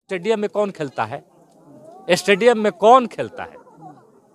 Stadium में कौन खेलता है? स्टेडियम में कौन खेलता है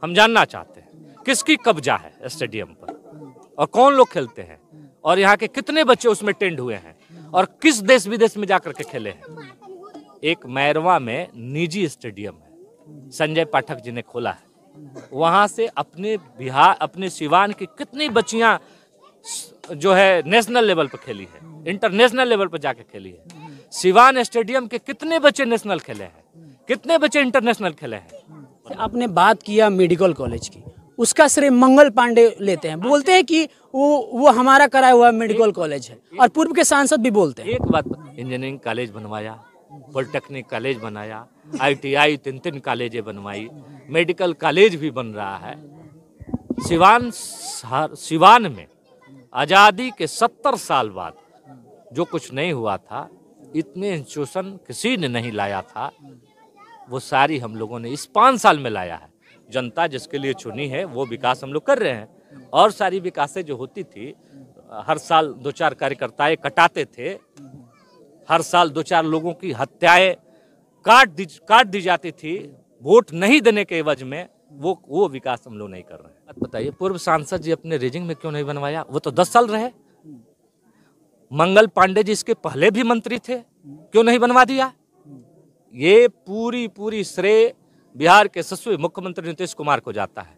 हम जानना चाहते हैं। किसकी कब्जा है स्टेडियम पर और कौन लोग खेलते हैं और यहाँ के कितने बच्चे उसमें टेंड हुए हैं और किस देश विदेश में जाकर के खेले हैं। एक मैरवा में निजी स्टेडियम है, संजय पाठक जी ने खोला है। वहाँ से अपने सिवान की कितनी बच्चियाँ जो है नेशनल लेवल पर खेली है, इंटरनेशनल लेवल पर जाके खेली है। सिवान स्टेडियम के कितने बच्चे नेशनल खेले हैं, कितने बच्चे इंटरनेशनल खेले हैं। आपने बात किया मेडिकल कॉलेज की, उसका श्रेय मंगल पांडे लेते हैं, बोलते हैं कि वो हमारा कराया हुआ मेडिकल कॉलेज है और पूर्व के सांसद भी बोलते हैं। एक बात, इंजीनियरिंग कॉलेज बनवाया, पॉलिटेक्निक कॉलेज बनाया, ITI 3 कॉलेजें बनवाई, मेडिकल कॉलेज भी बन रहा है। सिवान में आज़ादी के 70 साल बाद जो कुछ नहीं हुआ था, इतने इंस्टीट्यूशन किसी ने नहीं लाया था, वो सारी हम लोगों ने इस 5 साल में लाया है। जनता जिसके लिए चुनी है वो विकास हम लोग कर रहे हैं। और सारी विकासें जो होती थी, हर साल 2-4 कार्यकर्ताएं कटाते थे, हर साल 2-4 लोगों की हत्याएं काट दी जाती थी वोट नहीं देने के एवज में, वो विकास हम लोग नहीं कर रहे हैं। बताइए, पूर्व सांसद जी अपने रीजिंग में क्यों नहीं बनवाया? वो तो 10 साल रहे। मंगल पांडे जी इसके पहले भी मंत्री थे, क्यों नहीं बनवा दिया? ये पूरी श्रेय बिहार के यशस्वी मुख्यमंत्री नीतीश कुमार को जाता है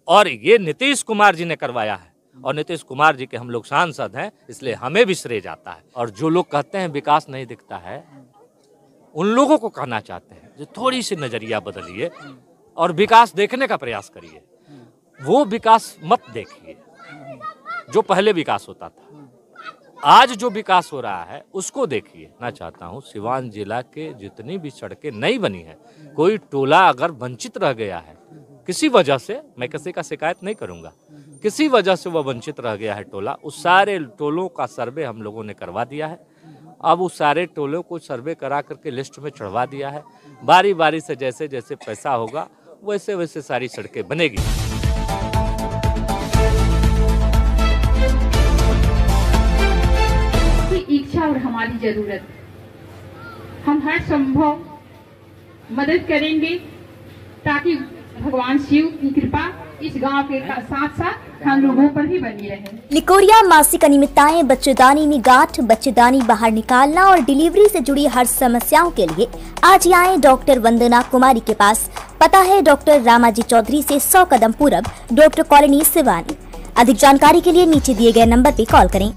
और ये नीतीश कुमार जी ने करवाया है और नीतीश कुमार जी के हम लोग सांसद हैं, इसलिए हमें भी श्रेय जाता है। और जो लोग कहते हैं विकास नहीं दिखता है, उन लोगों को कहना चाहते हैं जो थोड़ी सी नजरिया बदलिए और विकास देखने का प्रयास करिए। वो विकास मत देखिए जो पहले विकास होता था, आज जो विकास हो रहा है उसको देखिए। मैं चाहता हूँ सिवान जिला के जितनी भी सड़कें नहीं बनी है, कोई टोला अगर वंचित रह गया है किसी वजह से, मैं किसी का शिकायत नहीं करूंगा, किसी वजह से वह वंचित रह गया है टोला, उस सारे टोलों का सर्वे हम लोगों ने करवा दिया है। अब उस सारे टोलों को सर्वे करा करके लिस्ट में चढ़वा दिया है। बारी बारी से जैसे जैसे पैसा होगा वैसे वैसे सारी सड़कें बनेगी। इच्छा और हमारी जरूरत, हम हर संभव मदद करेंगे ताकि भगवान शिव की कृपा इस गांव के साथ साथ हम लोगों पर भी बनी रहे। लिकोरिया मासिक अनियमितताएं, बच्चेदानी में गांठ, बच्चेदानी बाहर निकालना और डिलीवरी से जुड़ी हर समस्याओं के लिए आज ही आए डॉक्टर वंदना कुमारी के पास। पता है डॉक्टर रामाजी चौधरी से 100 कदम पूरब, डॉक्टर कॉलोनी सिवान। अधिक जानकारी के लिए नीचे दिए गए नंबर पर कॉल करें।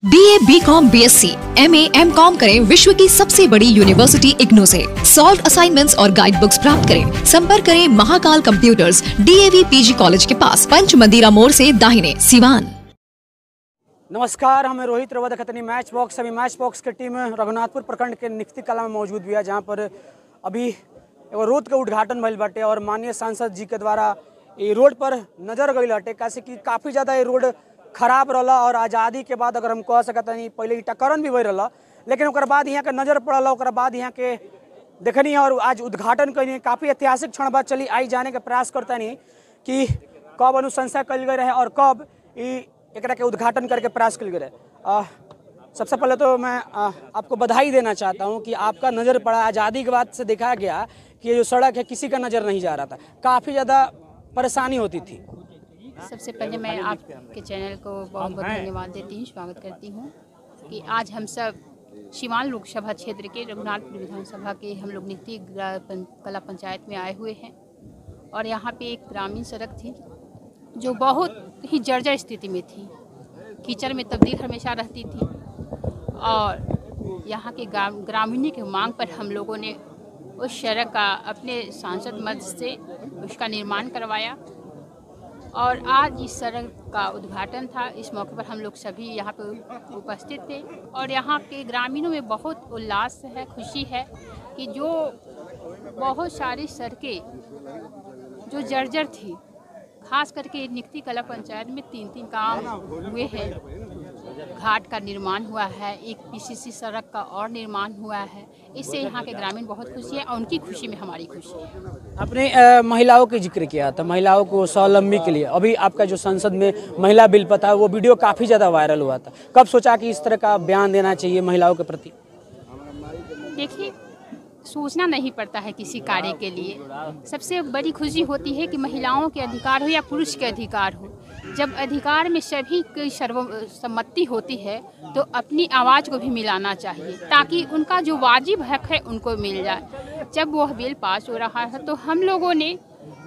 BA, BCom, BSc, MA, MCom करें विश्व की सबसे बड़ी यूनिवर्सिटी इग्नू से। सॉल्व असाइनमेंट्स और गाइड बुक्स प्राप्त करें। संपर्क करें Mahakal computers, DAV PG college के पास, पंच मंदिरा मोड़ से दाहिने, सिवान। नमस्कार, हमें रोहित रवा खतनी मैच बॉक्स। अभी मैच बॉक्स की टीम रघुनाथपुर प्रखंड के निक्ति कला में मौजूद भी है, जहाँ पर अभी एगो रोड के उद्घाटन भइल बाटे और माननीय सांसद जी के द्वारा ये रोड पर नजर गई बाटे, कैसे कि काफ़ी ज़्यादा ये रोड खराब रहा और आज़ादी के बाद अगर हम कह सकते नहीं, पहले ईटाकरण भी हो रहा, लेकिन उसके बाद यहाँ के नज़र पड़ल, उसके बाद यहाँ के देखनी और आज उद्घाटन करनी। काफ़ी ऐतिहासिक क्षण बाद चली आई जाने के प्रयास करता नहीं कि कब अनुशंसा कल गए रहे और कब एक के उद्घाटन करके प्रयास कल गए रहे। सबसे पहले तो मैं आपको बधाई देना चाहता हूँ कि आपका नज़र पड़ा। आज़ादी के बाद से देखा गया कि ये जो सड़क है किसी का नज़र नहीं जा रहा था, काफ़ी ज़्यादा परेशानी होती थी। सबसे पहले मैं आपके चैनल को बहुत बहुत धन्यवाद देती हूँ, स्वागत करती हूँ कि आज हम सब सिवान लोकसभा क्षेत्र के रघुनाथपुर विधानसभा के हम लोग निक्ति कला पंचायत में आए हुए हैं और यहाँ पे एक ग्रामीण सड़क थी जो बहुत ही जर्जर स्थिति में थी, कीचड़ में तब्दील हमेशा रहती थी और यहाँ के ग्रामीणों की मांग पर हम लोगों ने उस सड़क का अपने सांसद मद से उसका निर्माण करवाया और आज इस सड़क का उद्घाटन था। इस मौके पर हम लोग सभी यहाँ पर उपस्थित थे और यहाँ के ग्रामीणों में बहुत उल्लास है, खुशी है कि जो बहुत सारी सड़कें जो जर्जर थी, खास करके निक्ति कला पंचायत में 3 काम हुए हैं। घाट का निर्माण हुआ है, एक PCC सड़क का और निर्माण हुआ है। इससे यहाँ के ग्रामीण बहुत खुशी है और उनकी खुशी में हमारी खुशी है। आपने महिलाओं का जिक्र किया था, महिलाओं को स्वावलंबी के लिए अभी आपका जो संसद में महिला बिल पता है वो वीडियो काफ़ी ज़्यादा वायरल हुआ था। कब सोचा कि इस तरह का बयान देना चाहिए महिलाओं के प्रति? देखिए, सोचना नहीं पड़ता है किसी कार्य के लिए। सबसे बड़ी खुशी होती है कि महिलाओं के अधिकार हो या पुरुष के अधिकार हो, जब अधिकार में सभी की सर्वसम्मति होती है तो अपनी आवाज़ को भी मिलाना चाहिए ताकि उनका जो वाजिब हक है उनको मिल जाए। जब वह बिल पास हो रहा है तो हम लोगों ने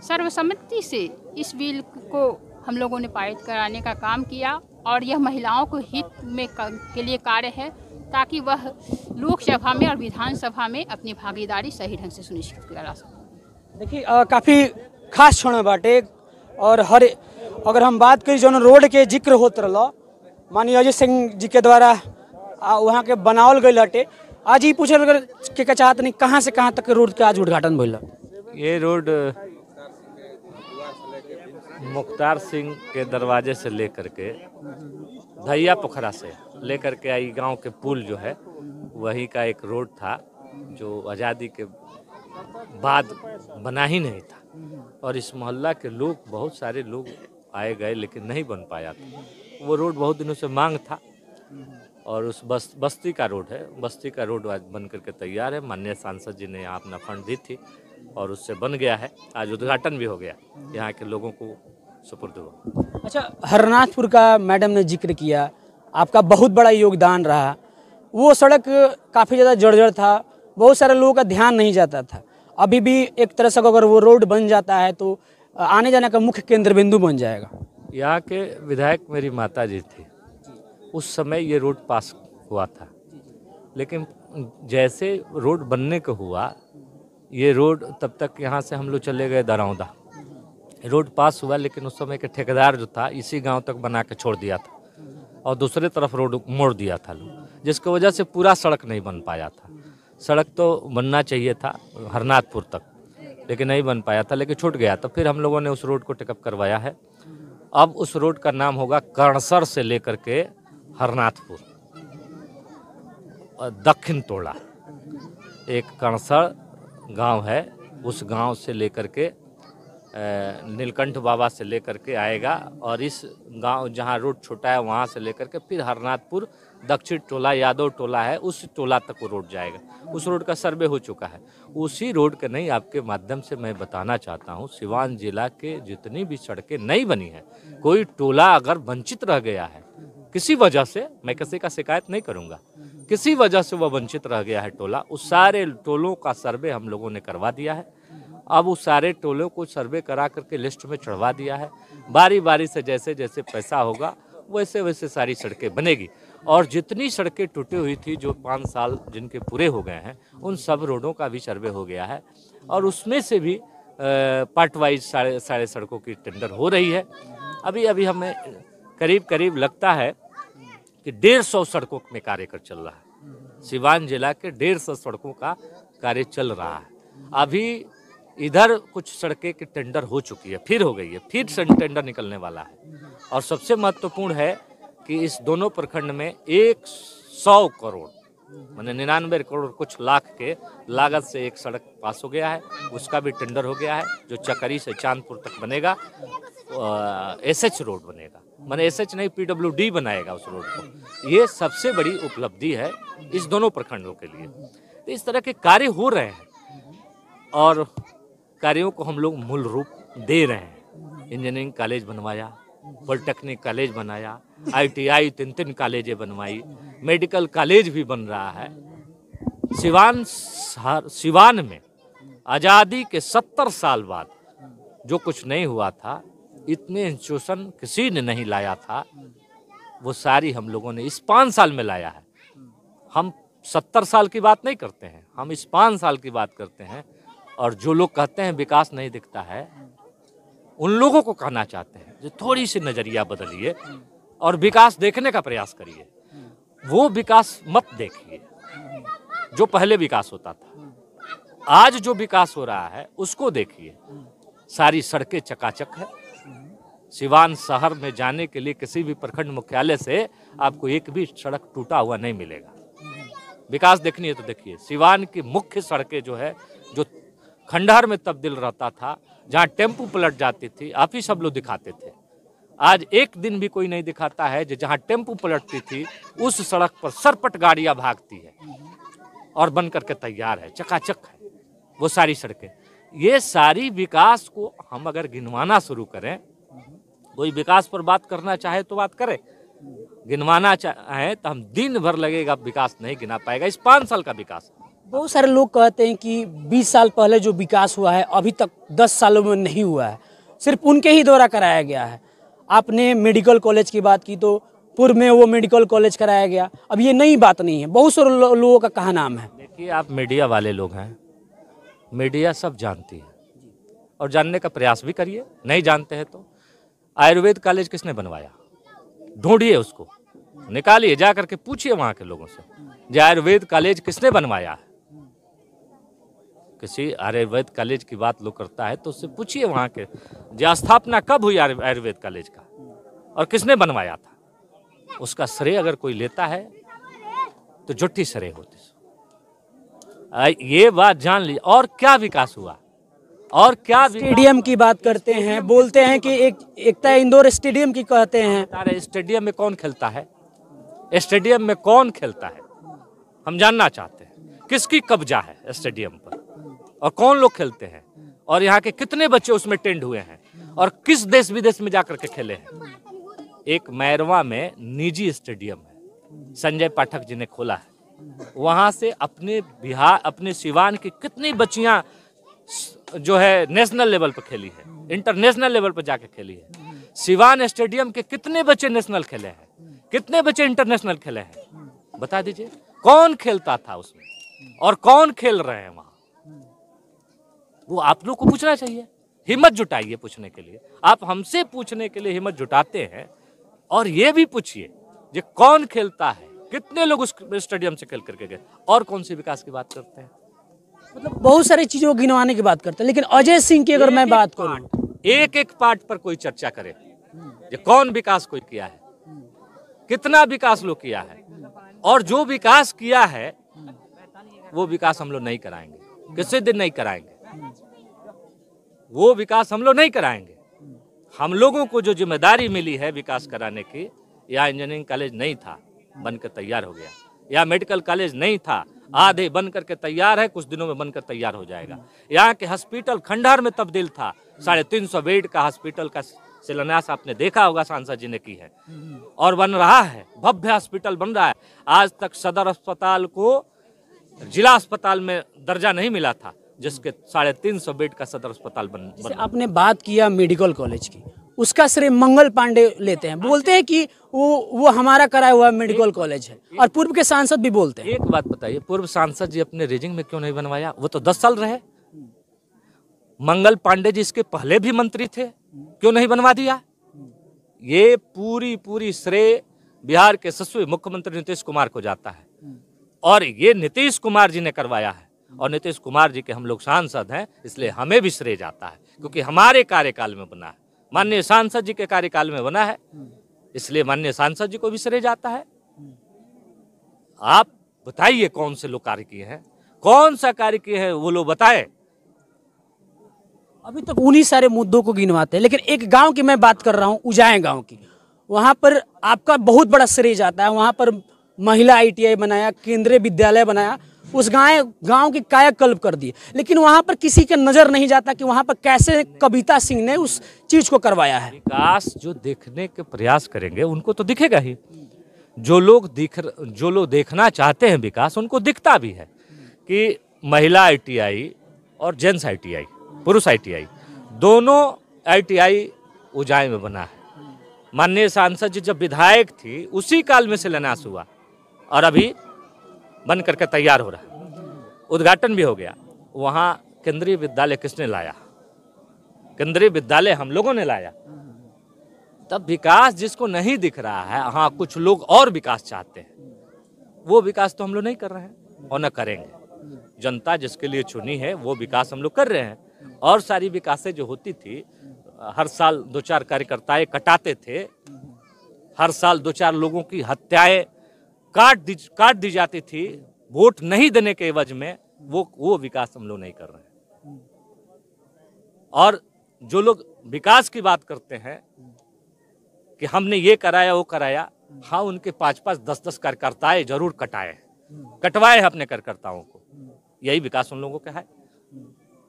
सर्वसम्मति से इस बिल को हम लोगों ने पारित कराने का काम किया और यह महिलाओं को हित में के लिए कार्य है ताकि वह लोकसभा में और विधानसभा में अपनी भागीदारी सही ढंग से सुनिश्चित करा सकें। देखिए काफ़ी खास क्षण बाटे और हर अगर हम बात करी जो रोड के जिक्र होत रहा माननीय अजय सिंह जी के द्वारा वहाँ के बनावल गई हटे, आज ही पूछे के चाहत नहीं कहाँ से कहाँ तक रोड के आज उद्घाटन भइल। ये रोड मुख्तार सिंह के दरवाजे से लेकर के धैया पोखरा से लेकर के आई गांव के पुल जो है वही का एक रोड था जो आज़ादी के बाद बना ही नहीं था और इस मोहल्ला के लोग बहुत सारे लोग आए गए लेकिन नहीं बन पाया था। वो रोड बहुत दिनों से मांग था और उस बस्ती का रोड है, बस्ती का रोड आज बन करके तैयार है। माननीय सांसद जी ने यहाँ अपना फंड दी थी और उससे बन गया है, आज उद्घाटन भी हो गया, यहाँ के लोगों को सुपुर्द हुआ। अच्छा, हरनाथपुर का मैडम ने जिक्र किया, आपका बहुत बड़ा योगदान रहा। वो सड़क काफ़ी ज़्यादा जर्जर था, बहुत सारे लोगों का ध्यान नहीं जाता था। अभी भी एक तरह से अगर वो रोड बन जाता है तो आने जाने का मुख्य केंद्र बिंदु बन जाएगा। यहाँ के विधायक मेरी माता जी थी, उस समय ये रोड पास हुआ था, लेकिन जैसे रोड बनने को हुआ ये रोड तब तक यहाँ से हम लोग चले गए दरौंदा। रोड पास हुआ लेकिन उस समय के ठेकेदार जो था इसी गांव तक बना के छोड़ दिया था और दूसरे तरफ रोड मोड़ दिया था लोग, जिसकी वजह से पूरा सड़क नहीं बन पाया था। सड़क तो बनना चाहिए था हरनाथपुर तक, लेकिन नहीं बन पाया था, लेकिन छूट गया। तो फिर हम लोगों ने उस रोड को टेकअप करवाया है। अब उस रोड का नाम होगा कर्णसर से लेकर के हरनाथपुर दक्षिण टोला। एक कर्णसर गांव है, उस गांव से लेकर के नीलकंठ बाबा से लेकर के आएगा और इस गांव जहां रोड छोटा है वहां से लेकर के फिर हरनाथपुर दक्षिण टोला यादव टोला है, उस टोला तक वो रोड जाएगा। उस रोड का सर्वे हो चुका है। उसी रोड के नहीं आपके माध्यम से मैं बताना चाहता हूं, सिवान जिला के जितनी भी सड़कें नहीं बनी हैं, कोई टोला अगर वंचित रह गया है किसी वजह से, मैं किसी का शिकायत नहीं करूंगा, किसी वजह से वह वंचित रह गया है टोला, उस सारे टोलों का सर्वे हम लोगों ने करवा दिया है। अब उस सारे टोलों को सर्वे करा करके लिस्ट में चढ़वा दिया है। बारी बारी से जैसे जैसे पैसा होगा वैसे वैसे सारी सड़कें बनेगी और जितनी सड़कें टूटी हुई थी जो 5 साल जिनके पूरे हो गए हैं उन सब रोडों का भी सर्वे हो गया है और उसमें से भी पार्ट वाइज सारे सड़कों की टेंडर हो रही है। अभी हमें करीब लगता है कि 150 सड़कों में कार्य कर चल रहा है। सिवान जिला के 150 सड़कों का कार्य चल रहा है। अभी इधर कुछ सड़कें की टेंडर हो चुकी है, फिर हो गई है, फिर टेंडर निकलने वाला है। और सबसे महत्वपूर्ण है कि इस दोनों प्रखंड में 100 करोड़ माने 99 करोड़ कुछ लाख के लागत से एक सड़क पास हो गया है, उसका भी टेंडर हो गया है, जो चकरी से चांदपुर तक बनेगा। एसएच रोड बनेगा, माने एसएच नहीं पीडब्ल्यूडी बनाएगा उस रोड को। ये सबसे बड़ी उपलब्धि है इस दोनों प्रखंडों के लिए। तो इस तरह के कार्य हो रहे हैं और कार्यों को हम लोग मूल रूप दे रहे हैं। इंजीनियरिंग कॉलेज बनवाया, पॉलिटेक्निक कॉलेज बनाया, ITI 3 कॉलेजें बनवाई, मेडिकल कॉलेज भी बन रहा है। सिवान में आज़ादी के 70 साल बाद जो कुछ नहीं हुआ था, इतने इंस्टीट्यूशन किसी ने नहीं लाया था, वो सारी हम लोगों ने इस 5 साल में लाया है। हम 70 साल की बात नहीं करते हैं, हम इस 5 साल की बात करते हैं। और जो लोग कहते हैं विकास नहीं दिखता है, उन लोगों को कहना चाहते हैं जो थोड़ी सी नज़रिया बदलिए और विकास देखने का प्रयास करिए। वो विकास मत देखिए जो पहले विकास होता था, आज जो विकास हो रहा है उसको देखिए। सारी सड़कें चकाचक है। सिवान शहर में जाने के लिए किसी भी प्रखंड मुख्यालय से आपको एक भी सड़क टूटा हुआ नहीं मिलेगा। विकास देखनी है तो देखिए। सिवान की मुख्य सड़कें जो है, जो खंडहर में तब्दील रहता था, जहाँ टेम्पू पलट जाती थी, आप ही सब लोग दिखाते थे। आज एक दिन भी कोई नहीं दिखाता है जहाँ टेम्पू पलटती थी उस सड़क पर सरपट गाड़ियाँ भागती है और बन करके तैयार है, चकाचक है वो सारी सड़कें। ये सारी विकास को हम अगर गिनवाना शुरू करें, कोई विकास पर बात करना चाहे तो बात करे, गिनवाना चाहे तो हम दिन भर लगेगा, विकास नहीं गिना पाएगा। इस 5 साल का विकास। बहुत सारे लोग कहते हैं कि 20 साल पहले जो विकास हुआ है अभी तक 10 सालों में नहीं हुआ है, सिर्फ उनके ही द्वारा कराया गया है। आपने मेडिकल कॉलेज की बात की तो पूर्व में वो मेडिकल कॉलेज कराया गया, अब ये नई बात नहीं है, बहुत सारे लोगों का कहा नाम है। देखिए, आप मीडिया वाले लोग हैं, मीडिया सब जानती है और जानने का प्रयास भी करिए। नहीं जानते हैं तो आयुर्वेद कॉलेज किसने बनवाया, ढूंढिए, उसको निकालिए, जा करके पूछिए वहाँ के लोगों से, जो आयुर्वेद कॉलेज किसने बनवाया है। किसी आयुर्वेद कॉलेज की बात लोग करता है तो उससे पूछिए वहाँ के, जो स्थापना कब हुई आयुर्वेद कॉलेज का और किसने बनवाया था। उसका श्रेय अगर कोई लेता है तो झूठी श्रेय होती। ये बात जान ली। और क्या विकास हुआ, और क्या स्टेडियम की बात करते हैं, बोलते हैं कि एकता इंदौर स्टेडियम की कहते हैं। स्टेडियम में कौन खेलता है, स्टेडियम में कौन खेलता है, हम जानना चाहते हैं। किसकी कब्जा है स्टेडियम पर और कौन लोग खेलते हैं, और यहाँ के कितने बच्चे उसमें टेंड हुए हैं, और किस देश विदेश में जाकर के खेले हैं। एक मैरवा में निजी स्टेडियम है, संजय पाठक जी ने खोला है। वहाँ से अपने बिहार, अपने सिवान की कितनी बच्चियाँ जो है नेशनल लेवल पर खेली है, इंटरनेशनल लेवल पर जाके खेली है। सिवान स्टेडियम के कितने बच्चे नेशनल खेले हैं, कितने बच्चे इंटरनेशनल खेले हैं, बता दीजिए। कौन खेलता था उसमें और कौन खेल रहे हैं वहाँ, वो आप लोग को पूछना चाहिए। हिम्मत जुटाइए पूछने के लिए। आप हमसे पूछने के लिए हिम्मत जुटाते हैं, और ये भी पूछिए जो कौन खेलता है, कितने लोग उस स्टेडियम से खेल करके गए, और कौन सी विकास की बात करते हैं। मतलब बहुत सारी चीजों को गिनवाने की बात करते हैं, लेकिन अजय सिंह की अगर मैं बात करूं, एक एक पार्ट पर कोई चर्चा करे, जो कौन विकास कोई किया है, कितना विकास लोग किया है, और जो विकास किया है वो विकास हम लोग नहीं कराएंगे, किसी दिन नहीं कराएंगे। वो विकास हम लोग नहीं कराएंगे। हम लोगों को जो जिम्मेदारी मिली है विकास कराने की, या इंजीनियरिंग कॉलेज नहीं था, बनकर तैयार हो गया, या मेडिकल कॉलेज नहीं था, आधे बन करके तैयार है, कुछ दिनों में बनकर तैयार हो जाएगा। यहाँ के हॉस्पिटल खंडहर में तब्दील था, 350 बेड का हॉस्पिटल का शिलान्यास आपने देखा होगा, सांसद जी ने की है, और बन रहा है, भव्य हॉस्पिटल बन रहा है। आज तक सदर अस्पताल को जिला अस्पताल में दर्जा नहीं मिला था, जिसके 350 बेड का सदर अस्पताल बन। आपने बात किया मेडिकल कॉलेज की, उसका श्रेय मंगल पांडे लेते हैं, बोलते हैं कि वो हमारा कराया हुआ मेडिकल कॉलेज है, और पूर्व के सांसद भी बोलते हैं। एक बात बताइए, पूर्व सांसद जी अपने रीजिंग में क्यों नहीं बनवाया? वो तो 10 साल रहे। मंगल पांडे जी इसके पहले भी मंत्री थे, क्यों नहीं बनवा दिया? ये पूरी श्रेय बिहार के यशस्वी मुख्यमंत्री नीतीश कुमार को जाता है, और ये नीतीश कुमार जी ने करवाया है, और नीतीश कुमार जी के हम लोग सांसद हैं, इसलिए हमें भी श्रेय जाता है, क्योंकि हमारे कार्यकाल में बना है, माननीय सांसद जी के कार्यकाल में बना है, इसलिए माननीय सांसद जी को भी श्रेय जाता है। आप बताइए कौन से लोग कार्य किए हैं, कौन सा कार्य किए हैं, वो लोग बताएं। अभी तक उन्हीं सारे मुद्दों को गिनवाते हैं, लेकिन एक गांव की मैं बात कर रहा हूं, उजाएं गांव की, वहां पर आपका बहुत बड़ा श्रेय जाता है। वहां पर महिला ITI बनाया, केंद्रीय विद्यालय बनाया, उस गांव की कायाकल्प कर दी, लेकिन वहां पर किसी के नजर नहीं जाता कि वहां पर कैसे कविता सिंह ने उस चीज को करवाया है। विकास जो देखने के प्रयास करेंगे उनको तो दिखेगा ही। जो लोग देखना चाहते हैं विकास, उनको दिखता भी है कि महिला ITI और जेंट्स ITI, पुरुष ITI, दोनों ITI उजाई में बना है। माननीय सांसद जी जब विधायक थी उसी काल में शिलान्यास हुआ, और अभी बन करके तैयार हो रहा है, उद्घाटन भी हो गया। वहाँ केंद्रीय विद्यालय किसने लाया? केंद्रीय विद्यालय हम लोगों ने लाया। तब विकास जिसको नहीं दिख रहा है, हाँ कुछ लोग और विकास चाहते हैं, वो विकास तो हम लोग नहीं कर रहे हैं और न करेंगे। जनता जिसके लिए चुनी है वो विकास हम लोग कर रहे हैं। और सारी विकासें जो होती थी, हर साल 2-4 कार्यकर्ताएं कटाते थे, हर साल 2-4 लोगों की हत्याएं काट दी जाती थी वोट नहीं देने के एवज में, वो विकास हम लोग नहीं कर रहे हैं। और जो लोग विकास की बात करते हैं कि हमने ये कराया वो कराया, हाँ उनके 5-5, 10-10 कार्यकर्ताएं जरूर कटाए, कटवाए हैं अपने कार्यकर्ताओं को। यही विकास उन लोगों का है।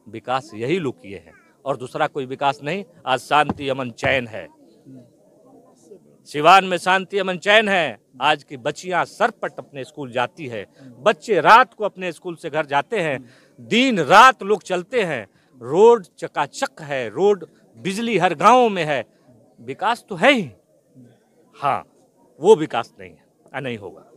विकास यही लोग किए हैं और दूसरा कोई विकास नहीं। आज शांति अमन चैन है, सिवान में शांति अमन चैन है। आज की बच्चियां सरपट अपने स्कूल जाती है, बच्चे रात को अपने स्कूल से घर जाते हैं, दिन रात लोग चलते हैं, रोड चकाचक है, रोड बिजली हर गांव में है। विकास तो है ही, हाँ वो विकास नहीं है, नहीं होगा।